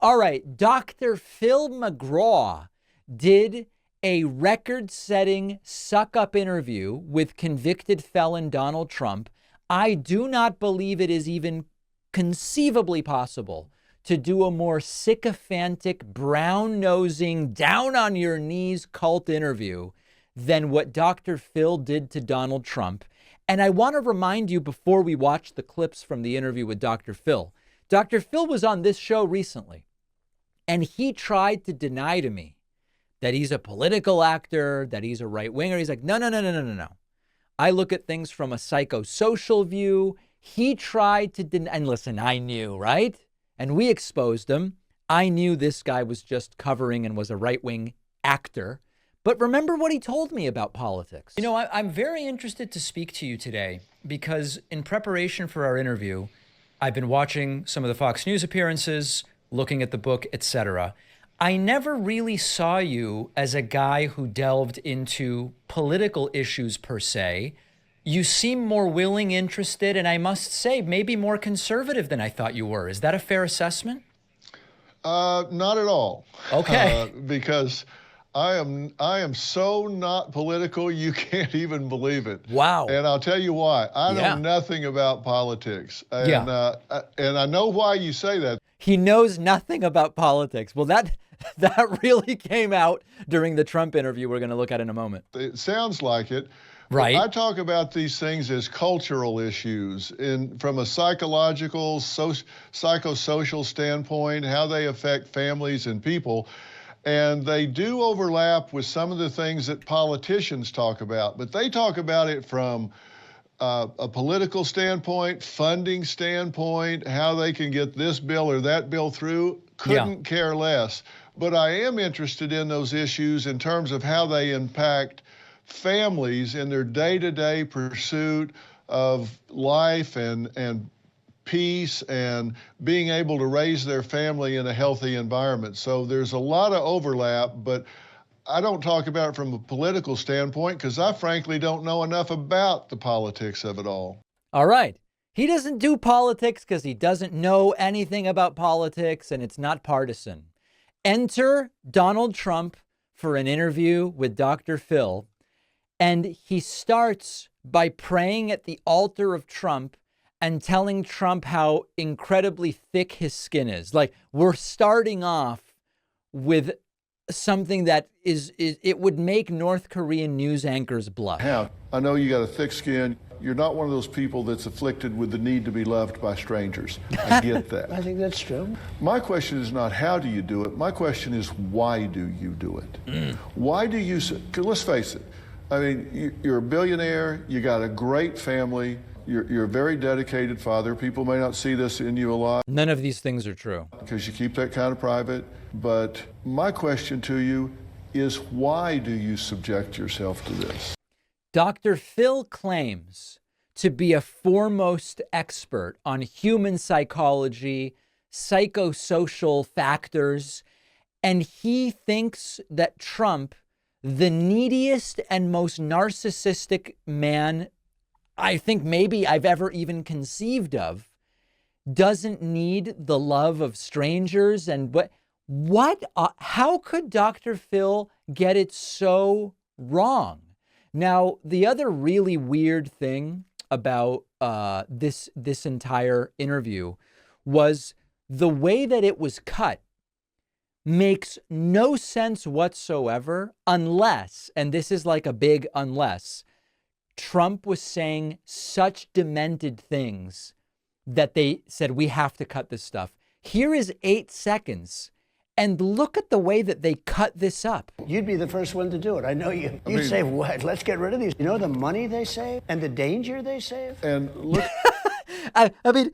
All right, Dr. Phil McGraw did a record-setting suck-up interview with convicted felon Donald Trump. I do not believe it is even conceivably possible to do a more sycophantic, brown-nosing, down-on-your-knees cult interview than what Dr. Phil did to Donald Trump. And I want to remind you before we watch the clips from the interview with Dr. Phil. Dr. Phil was on this show recently, and he tried to deny to me that he's a political actor, that he's a right-winger. He's like, no. I look at things from a psychosocial view. He tried to deny, and listen, I knew, right? And we exposed him. I knew this guy was just covering and was a right-wing actor. But remember what he told me about politics. You know, I'm very interested to speak to you today because in preparation for our interview, I've been watching some of the Fox News appearances, looking at the book, etc. I never really saw you as a guy who delved into political issues per se. You seem more willing, interested, and I must say, maybe more conservative than I thought you were. Is that a fair assessment? Not at all. Okay. Because I am so not political, you can't even believe it. Wow. And I'll tell you why. I know nothing about politics. And I know why you say that. He knows nothing about politics. Well, that really came out during the Trump interview we're going to look at in a moment. It sounds like it. Right. I talk about these things as cultural issues from a psychological, psychosocial standpoint, how they affect families and people. And they do overlap with some of the things that politicians talk about, but they talk about it from a political standpoint, funding standpoint, how they can get this bill or that bill through, couldn't care less. But I am interested in those issues in terms of how they impact families in their day-to-day pursuit of life and peace and being able to raise their family in a healthy environment. So there's a lot of overlap, but I don't talk about it from a political standpoint because I frankly don't know enough about the politics of it all. All right. He doesn't do politics because he doesn't know anything about politics and it's not partisan. Enter Donald Trump for an interview with Dr. Phil. And he starts by praying at the altar of Trump and telling Trump how incredibly thick his skin is. Like, we're starting off with something that it would make North Korean news anchors blush. I know you got a thick skin. You're not one of those people that's afflicted with the need to be loved by strangers. I get that. I think that's true. My question is not how do you do it. My question is why do you do it? Why do you, 'cause let's face it. I mean, you're a billionaire, you got a great family, you're a very dedicated father. People may not see this in you a lot. None of these things are true. Because you keep that kind of private. But my question to you is why do you subject yourself to this? Dr. Phil claims to be a foremost expert on human psychology, psychosocial factors, and he thinks that Trump, the neediest and most narcissistic man I think maybe I've ever even conceived of, doesn't need the love of strangers. And how could Dr. Phil get it so wrong? Now, the other really weird thing about this entire interview was the way that it was cut makes no sense whatsoever unless, and this is like a big unless, Trump was saying such demented things that they said, we have to cut this stuff. Here is 8 seconds. And look at the way that they cut this up. You'd be the first one to do it. I know you. You'd say, what? Let's get rid of these. You know the money they save and the danger they save? And look. I mean,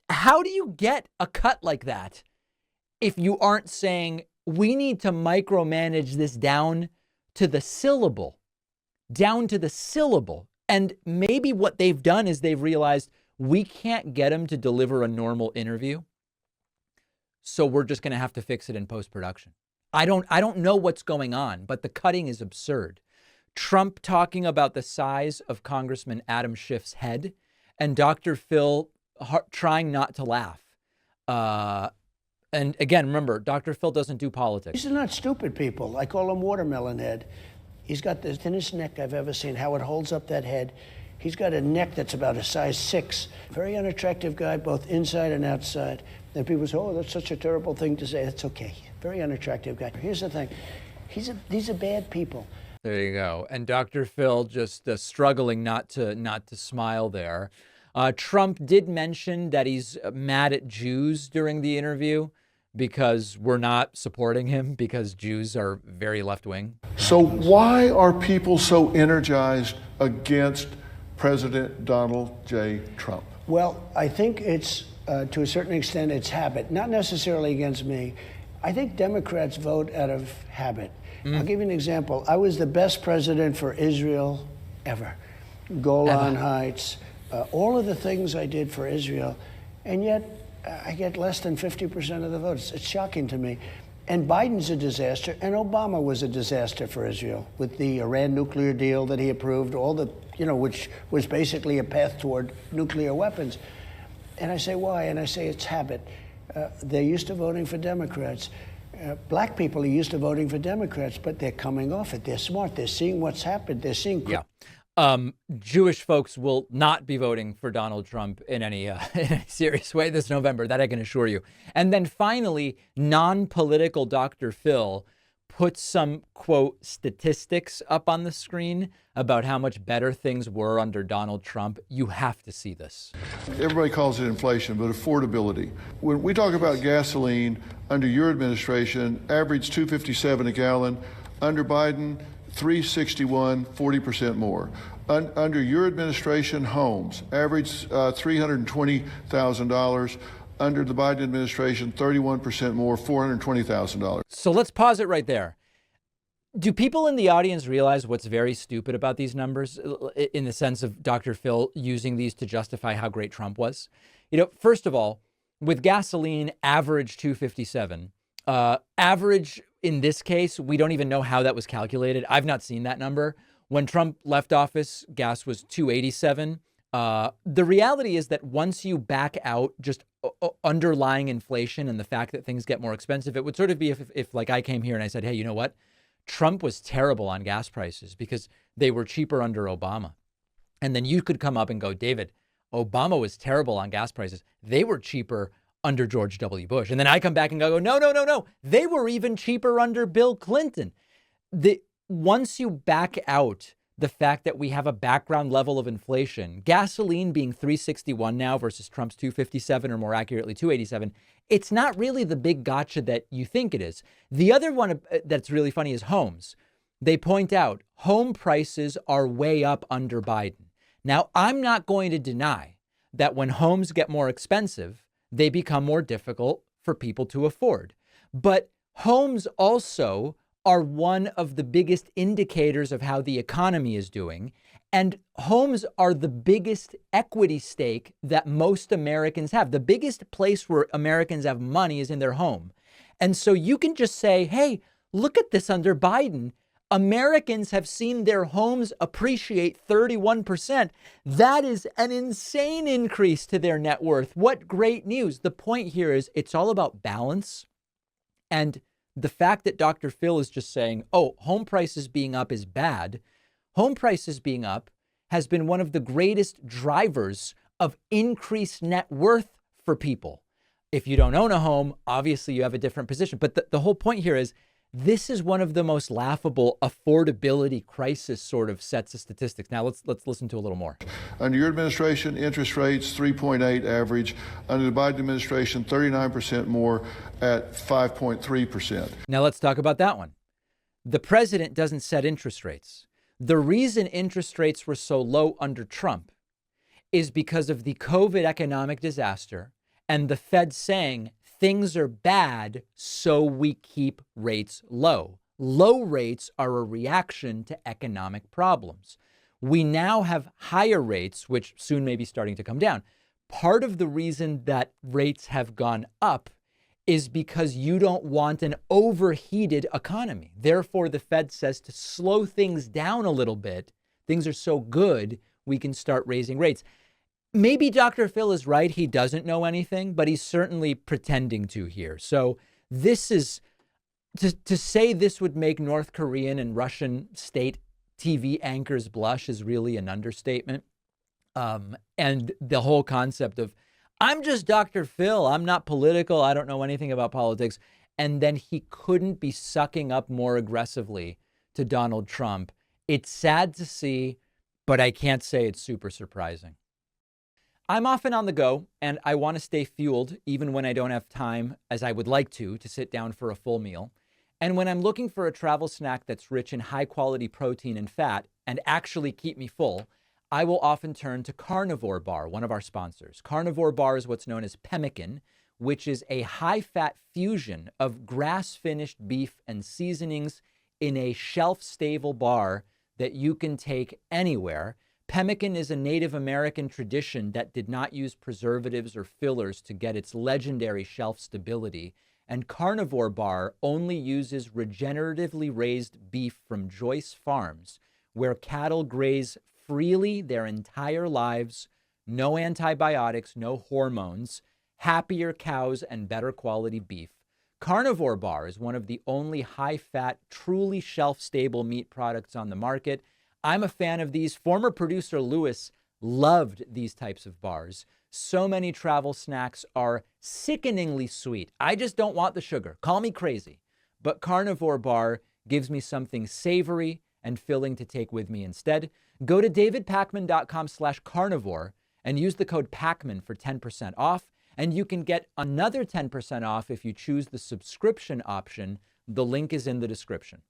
how do you get a cut like that if you aren't saying we need to micromanage this down to the syllable? And maybe what they've done is they've realized we can't get him to deliver a normal interview. So we're just going to have to fix it in post-production. I don't know what's going on, but the cutting is absurd. Trump talking about the size of Congressman Adam Schiff's head and Dr. Phil trying not to laugh. And again, remember, Dr. Phil doesn't do politics. These are not stupid people. I call him Watermelon Head. He's got the thinnest neck I've ever seen, how it holds up that head. He's got a neck that's about a size 6. Very unattractive guy, both inside and outside. And people say, oh, that's such a terrible thing to say. That's okay. Very unattractive guy. Here's the thing. These are bad people. There you go. And Dr. Phil just struggling not to smile there. Trump did mention that he's mad at Jews during the interview because we're not supporting him because Jews are very left-wing. So why are people so energized against President Donald J. Trump? Well, I think it's, to a certain extent, it's habit. Not necessarily against me. I think Democrats vote out of habit. I'll give you an example. I was the best president for Israel ever. Golan Heights, all of the things I did for Israel, and yet I get less than 50% of the votes. It's shocking to me. And Biden's a disaster, and Obama was a disaster for Israel with the Iran nuclear deal that he approved, all the, which was basically a path toward nuclear weapons. And I say, why? And I say, it's habit. They're used to voting for Democrats. Black people are used to voting for Democrats, but they're coming off it. They're smart. They're seeing what's happened. They're seeing. Jewish folks will not be voting for Donald Trump in any serious way this November. That I can assure you. And then finally, non-political Dr. Phil put some, quote, statistics up on the screen about how much better things were under Donald Trump. You have to see this. Everybody calls it inflation, but affordability. When we talk about gasoline under your administration, average $2.57 a gallon. Under Biden, $3.61, 40% more. Under your administration, homes, average $320,000. Under the Biden administration, 31% more, $420,000. So let's pause it right there. Do people in the audience realize what's very stupid about these numbers in the sense of Dr. Phil using these to justify how great Trump was? First of all, with gasoline, average $2.57. Average in this case, we don't even know how that was calculated. I've not seen that number. When Trump left office, gas was $2.87. The reality is that once you back out just underlying inflation and the fact that things get more expensive, it would sort of be if like I came here and I said, hey, you know what? Trump was terrible on gas prices because they were cheaper under Obama. And then you could come up and go, David, Obama was terrible on gas prices. They were cheaper under George W. Bush. And then I come back and go, no. They were even cheaper under Bill Clinton. Once you back out the fact that we have a background level of inflation, gasoline being $3.61 now versus Trump's $2.57, or more accurately $2.87, it's not really the big gotcha that you think it is. The other one that's really funny is homes. They point out home prices are way up under Biden. Now, I'm not going to deny that when homes get more expensive, they become more difficult for people to afford. But homes also are one of the biggest indicators of how the economy is doing. And homes are the biggest equity stake that most Americans have. The biggest place where Americans have money is in their home. And so you can just say, hey, look at this under Biden. Americans have seen their homes appreciate 31%. That is an insane increase to their net worth. What great news. The point here is it's all about balance. And the fact that Dr. Phil is just saying, oh, home prices being up is bad. Home prices being up has been one of the greatest drivers of increased net worth for people. If you don't own a home, obviously you have a different position. But the whole point here is this is one of the most laughable affordability crisis sort of sets of statistics. Now let's listen to a little more. Under your administration, interest rates 3.8 average. Under the Biden administration, 39% more at 5.3%. Now let's talk about that one. The president doesn't set interest rates. The reason interest rates were so low under Trump is because of the COVID economic disaster and the Fed saying things are bad, so we keep rates low. Low rates are a reaction to economic problems. We now have higher rates, which soon may be starting to come down. Part of the reason that rates have gone up is because you don't want an overheated economy. Therefore, the Fed says to slow things down a little bit. Things are so good, we can start raising rates. Maybe Dr. Phil is right. He doesn't know anything, but he's certainly pretending to here. So this is to say this would make North Korean and Russian state TV anchors blush is really an understatement. And the whole concept of, I'm just Dr. Phil, I'm not political, I don't know anything about politics. And then he couldn't be sucking up more aggressively to Donald Trump. It's sad to see, but I can't say it's super surprising. I'm often on the go, and I want to stay fueled even when I don't have time, as I would like to sit down for a full meal. And when I'm looking for a travel snack that's rich in high quality protein and fat and actually keep me full, I will often turn to Carnivore Bar, one of our sponsors. Carnivore Bar is what's known as pemmican, which is a high-fat fusion of grass-finished beef and seasonings in a shelf-stable bar that you can take anywhere. Pemmican is a Native American tradition that did not use preservatives or fillers to get its legendary shelf stability. And Carnivore Bar only uses regeneratively raised beef from Joyce Farms, where cattle graze freely their entire lives, no antibiotics, no hormones, happier cows, and better quality beef. Carnivore Bar is one of the only high-fat, truly shelf-stable meat products on the market. I'm a fan of these. Former producer Lewis loved these types of bars. So many travel snacks are sickeningly sweet. I just don't want the sugar. Call me crazy. But Carnivore Bar gives me something savory and filling to take with me instead. Go to davidpakman.com/carnivore and use the code PAKMAN for 10% off. And you can get another 10% off if you choose the subscription option. The link is in the description.